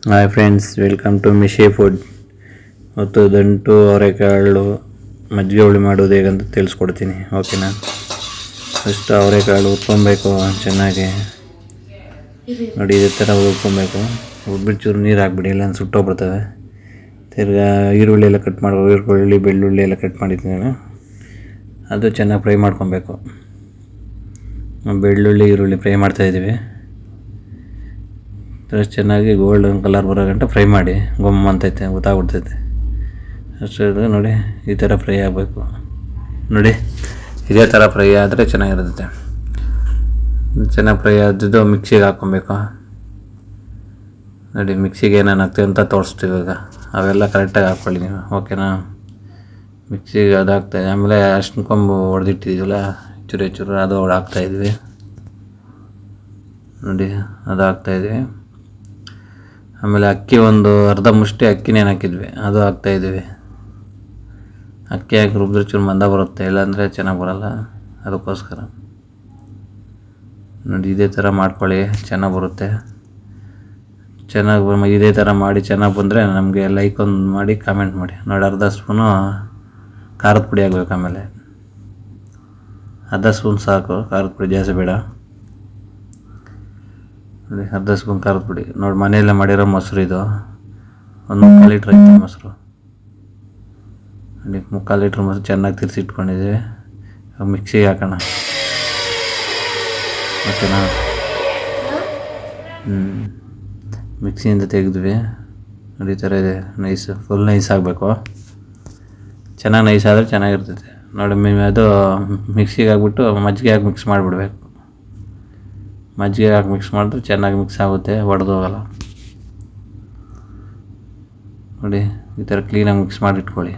Hi friends, welcome to Mishi food. ಮತ್ತು ದಂಟು ಅವರೆಕಾಳು ಮಜ್ಜಿಗೆ ಹುಳಿ ಮಾಡೋದು ಹೇಗಂತ ತಿಳಿಸ್ಕೊಡ್ತೀನಿ, ಓಕೆನಾ? ಫಸ್ಟ್ ಅವರೆಕಾಳು ಹುರ್ಕೊಬೇಕು ಚೆನ್ನಾಗಿ. ನೋಡಿ, ಇದೇ ಥರ ಹುರ್ಕೊಬೇಕು. ಹುರ್ಬಿಟ್ಟು ಚೂರು ನೀರು ಹಾಕ್ಬಿಡಿ, ಇಲ್ಲ ಸುಟ್ಟೋಗ್ಬಿಡ್ತವೆ. ತಿರ್ಗಾ ಈರುಳ್ಳಿ ಎಲ್ಲ ಕಟ್ ಮಾಡ್ಬೇಕು. ಈರುಳ್ಳಿ, ಬೆಳ್ಳುಳ್ಳಿ ಎಲ್ಲ ಕಟ್ ಮಾಡಿದ್ದೀನಿ. ಅದು ಚೆನ್ನಾಗಿ ಫ್ರೈ ಮಾಡ್ಕೊಬೇಕು. ಬೆಳ್ಳುಳ್ಳಿ, ಈರುಳ್ಳಿ ಫ್ರೈ ಮಾಡ್ತಾಯಿದ್ದೀವಿ. ಚೆನ್ನಾಗಿ ಗೋಲ್ಡನ್ ಕಲರ್ ಬರೋ ಗಂಟೆ ಫ್ರೈ ಮಾಡಿ. ಗೊಮ್ಮ ಅಂತೈತೆ, ಗೊತ್ತಾಗ್ಬಿಡ್ತೈತೆ ಅಷ್ಟೇ. ನೋಡಿ, ಈ ಥರ ಫ್ರೈ ಆಗಬೇಕು. ನೋಡಿ, ಇದೇ ಥರ ಫ್ರೈ ಆದರೆ ಚೆನ್ನಾಗಿರುತ್ತೆ. ಚೆನ್ನಾಗಿ ಫ್ರೈ ಆದಿದ್ದು ಮಿಕ್ಸಿಗೆ ಹಾಕ್ಕೊಬೇಕು. ನೋಡಿ, ಮಿಕ್ಸಿಗೆ ಏನೇನು ಹಾಕ್ತೀವಿ ಅಂತ ತೋರಿಸ್ತೀವಿ ಇವಾಗ. ಅವೆಲ್ಲ ಕರೆಕ್ಟಾಗಿ ಹಾಕ್ಕೊಳ್ಳಿ ನೀವು, ಓಕೆನಾ? ಮಿಕ್ಸಿಗೆ ಅದು ಹಾಕ್ತಾಯಿದೆ. ಆಮೇಲೆ ಅಷ್ಟು ಕೊಂಬು ಹೊಡೆದಿಟ್ಟಿದ್ದೀವಲ್ಲ, ಚೂರು ಅದು ಹಾಕ್ತಾಯಿದ್ವಿ. ನೋಡಿ, ಅದು ಹಾಕ್ತಾಯಿದ್ವಿ. ಆಮೇಲೆ ಅಕ್ಕಿ ಒಂದು ಅರ್ಧ ಮುಷ್ಟಿ ಅಕ್ಕಿನೇನು ಹಾಕಿದ್ವಿ, ಅದು ಹಾಕ್ತಾಯಿದ್ವಿ. ಅಕ್ಕಿ ಹಾಕಿ ರುಬ್ಬಿದ್ರೆ ಚೂರು ಮಂದ ಬರುತ್ತೆ, ಇಲ್ಲಾಂದರೆ ಚೆನ್ನಾಗಿ ಬರೋಲ್ಲ. ಅದಕ್ಕೋಸ್ಕರ ನೋಡಿ, ಇದೇ ಥರ ಮಾಡ್ಕೊಳ್ಳಿ, ಚೆನ್ನಾಗಿ ಬರುತ್ತೆ. ಚೆನ್ನಾಗಿ ಇದೇ ಥರ ಮಾಡಿ ಚೆನ್ನಾಗಿ ಬಂದರೆ ನಮಗೆ ಲೈಕ್ ಒಂದು ಮಾಡಿ, ಕಾಮೆಂಟ್ ಮಾಡಿ. ನೋಡಿ, ಅರ್ಧ ಸ್ಪೂನು ಖಾರದ ಪುಡಿ ಆಗಬೇಕು. ಆಮೇಲೆ ಅರ್ಧ ಸ್ಪೂನ್ ಸಾಕು, ಖಾರದ ಪುಡಿ ಜಾಸ್ತಿ ಬೇಡ. ನೋಡಿ, ಅರ್ಧ ಸ್ಪೂನ್ ಖಾರದ ಪುಡಿ. ನೋಡಿ, ಮನೆಯಲ್ಲೇ ಮಾಡಿರೋ ಮೊಸರು ಇದು. ಒಂದು 3 ಲೀಟ್ರ್ ಐತೆ ಮೊಸರು. ನೋಡಿ, 3 ಲೀಟ್ರ್ ಮೊಸರು ಚೆನ್ನಾಗಿ ತಿರ್ಸಿಟ್ಕೊಂಡಿದ್ದೀವಿ. ಮಿಕ್ಸಿಗೆ ಹಾಕೋಣ, ಓಕೆನಾ? ಮಿಕ್ಸಿಯಿಂದ ತೆಗೆದ್ವಿ. ನೋಡಿ, ಈ ಥರ ಇದೆ. ನೈಸ್, ಫುಲ್ ನೈಸ್ ಆಗಬೇಕು. ಚೆನ್ನಾಗಿ ನೈಸ್ ಆದರೆ ಚೆನ್ನಾಗಿರ್ತೈತೆ. ನೋಡಿ, ಅದು ಮಿಕ್ಸಿಗೆ ಹಾಕ್ಬಿಟ್ಟು ಮಜ್ಜಿಗೆ ಹಾಕಿ ಮಿಕ್ಸ್ ಮಾಡಿಬಿಡ್ಬೇಕು. ಮಜ್ಜಿಗೆ ಹಾಕಿ ಮಿಕ್ಸ್ ಮಾಡಿದ್ರೆ ಚೆನ್ನಾಗಿ ಮಿಕ್ಸ್ ಆಗುತ್ತೆ, ಒಡೆದೋಗಲ್ಲ. ನೋಡಿ, ಈ ಥರ ಕ್ಲೀನಾಗಿ ಮಿಕ್ಸ್ ಮಾಡಿ ಇಟ್ಕೊಳ್ಳಿ.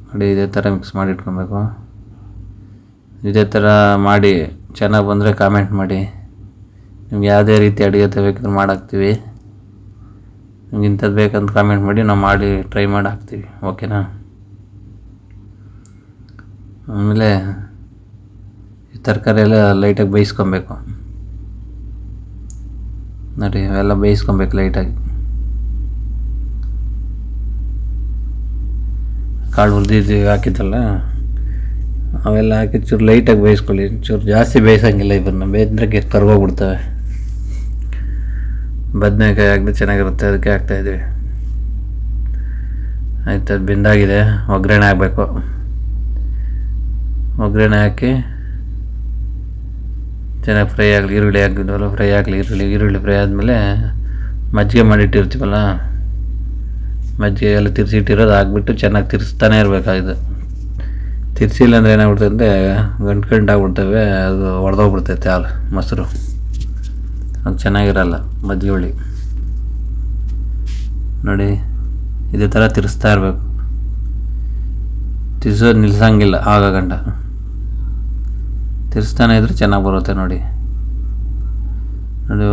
ನೋಡಿ, ಇದೇ ಥರ ಮಿಕ್ಸ್ ಮಾಡಿ ಇಟ್ಕೊಬೇಕು. ಇದೇ ಥರ ಮಾಡಿ ಚೆನ್ನಾಗಿ ಬಂದರೆ ಕಾಮೆಂಟ್ ಮಾಡಿ. ನಿಮ್ಗೆ ಯಾವುದೇ ರೀತಿ ಅಡುಗೆ ಬೇಕಾದ್ರೆ ಮಾಡಾಕ್ತೀವಿ. ನಿಮ್ಗೆ ಇಂಥದ್ದು ಬೇಕಂತ ಕಾಮೆಂಟ್ ಮಾಡಿ, ನಾವು ಮಾಡಿ ಟ್ರೈ ಮಾಡಿ ಹಾಕ್ತೀವಿ, ಓಕೆನಾ? ಆಮೇಲೆ ಈ ತರಕಾರಿ ಎಲ್ಲ ಲೈಟಾಗಿ ಬೇಯಿಸ್ಕೊಬೇಕು. ನೋಡಿ, ಅವೆಲ್ಲ ಬೇಯಿಸ್ಕೊಬೇಕು ಲೈಟಾಗಿ. ಕಾಳು ಹುರಿದಿದ್ದು ಹಾಕಿದ್ದಲ್ಲ, ಅವೆಲ್ಲ ಹಾಕಿ ಚೂರು ಲೈಟಾಗಿ ಬೇಯಿಸ್ಕೊಳ್ಳಿ. ಚೂರು ಜಾಸ್ತಿ ಬೇಯಿಸೋಂಗಿಲ್ಲ, ಇವನ್ನ ಬೇಯಿದ್ರೆ ಕರ್ಗೋಗ್ಬಿಡ್ತವೆ. ಬದನೆಕಾಯಿ ಹಾಕಿದ್ರೆ ಚೆನ್ನಾಗಿರುತ್ತೆ, ಅದಕ್ಕೆ ಹಾಕ್ತಾಯಿದ್ವಿ. ಆಯ್ತು, ಅದು ಬೆಂದಾಗಿದೆ. ಒಗ್ಗರಣೆ ಹಾಕಬೇಕು. ಒಗ್ಗರಣೆ ಹಾಕಿ ಚೆನ್ನಾಗಿ ಫ್ರೈ ಆಗಲಿ. ಈರುಳ್ಳಿ ಹಾಕಿದ್ವಲ್ಲ, ಫ್ರೈ ಆಗಲಿ. ಈರುಳ್ಳಿ ಫ್ರೈ ಆದಮೇಲೆ ಮಜ್ಜಿಗೆ ಮಾಡಿಟ್ಟಿರ್ತೀವಲ್ಲ, ಮಜ್ಜಿಗೆ ಎಲ್ಲ ತಿರ್ಸಿಟ್ಟಿರೋದು ಹಾಕ್ಬಿಟ್ಟು ಚೆನ್ನಾಗಿ ತಿರ್ಸ್ತಾನೆ ಇರಬೇಕಾಗಿದ್ದು. ತಿರ್ಸಿಲ್ಲ ಅಂದರೆ ಏನಾಗ್ಬಿಡ್ತದೆ ಅಂದರೆ ಗಂಟು ಆಗ್ಬಿಡ್ತವೆ, ಅದು ಒಡೆದೋಗ್ಬಿಡ್ತೈತೆ ಹಾಲು ಮೊಸರು. ಅದು ಚೆನ್ನಾಗಿರಲ್ಲ ಮಜ್ಜಿಗೆ ಹುಳಿ. ನೋಡಿ, ಇದೇ ಥರ ತಿರ್ಸ್ತಾ ಇರಬೇಕು. ತಿರ್ಸೋದು ನಿಲ್ಸಂಗಿಲ್ಲ, ಆಗ ಗಂಟ ತಿರ್ಸ್ತಾನೆ ಇದ್ರೆ ಚೆನ್ನಾಗಿ ಬರುತ್ತೆ. ನೋಡಿ,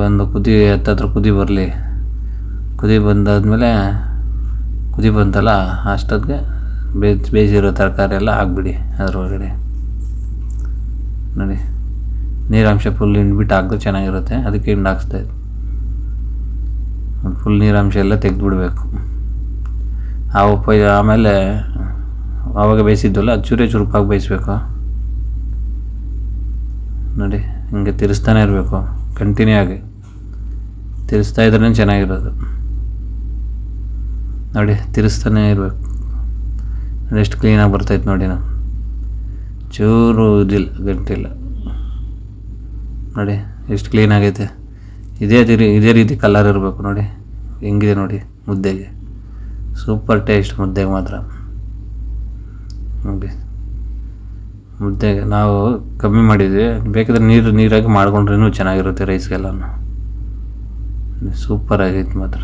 ಒಂದು ಹತ್ತತ್ರ ಕುದಿ ಬರಲಿ. ಕುದಿ ಬಂದಾದಮೇಲೆ, ಕುದಿ ಬಂತಲ್ಲ ಅಷ್ಟೊತ್ತಿಗೆ ಬೇಯಿಸಿರೋ ತರಕಾರಿ ಎಲ್ಲ ಹಾಕ್ಬಿಡಿ ಅದರೊಳಗಡೆ. ನೋಡಿ, ನೀರಾಂಶ ಫುಲ್ ಹಿಂಡ್ಬಿಟ್ಟು ಹಾಕಿದ್ರೆ ಚೆನ್ನಾಗಿರುತ್ತೆ, ಅದಕ್ಕೆ ಹಿಂಡು ಹಾಕ್ಸ್ತಾಯಿದ್ದು. ಫುಲ್ ನೀರಾಂಶ ಎಲ್ಲ ತೆಗೆದುಬಿಡ್ಬೇಕು. ಆಮೇಲೆ ಆವಾಗ ಬೇಯಿಸಿದ್ವಲ್ಲ, ಅದು ಚುರುಕಾಗಿ ಬೇಯಿಸ್ಬೇಕು. ನೋಡಿ, ಹಿಂಗೆ ತಿರ್ಸ್ತಾನೆ ಇರಬೇಕು, ಕಂಟಿನ್ಯೂ ಆಗಿ ತಿರ್ಸ್ತಾ ಇದ್ರೇ ಚೆನ್ನಾಗಿರೋದು. ನೋಡಿ, ತಿರ್ಸ್ತಾನೆ ಇರಬೇಕು. ಎಷ್ಟು ಕ್ಲೀನಾಗಿ ಬರ್ತೈತೆ ನೋಡಿ. ನಾವು ಚೂರು ಇದಿಲ್ಲ, ಗಂಟಿಲ್ಲ. ನೋಡಿ, ಎಷ್ಟು ಕ್ಲೀನಾಗೈತೆ. ಇದೇ ರೀತಿ ಕಲರ್ ಇರಬೇಕು. ನೋಡಿ ಹೆಂಗಿದೆ ನೋಡಿ, ಮುದ್ದೆಗೆ ಸೂಪರ್ ಟೇಸ್ಟ್. ಮುದ್ದೆಗೆ ಮಾತ್ರ ನೋಡಿ, ಮುದ್ದೆಗೆ ನಾವು ಕಮ್ಮಿ ಮಾಡಿದ್ವಿ. ಬೇಕಾದರೆ ನೀರಾಗಿ ಮಾಡ್ಕೊಂಡ್ರೂ ಚೆನ್ನಾಗಿರುತ್ತೆ ರೈಸ್ಗೆಲ್ಲ. ಸೂಪರ್ ಆಗೈತೆ ಮಾತ್ರ.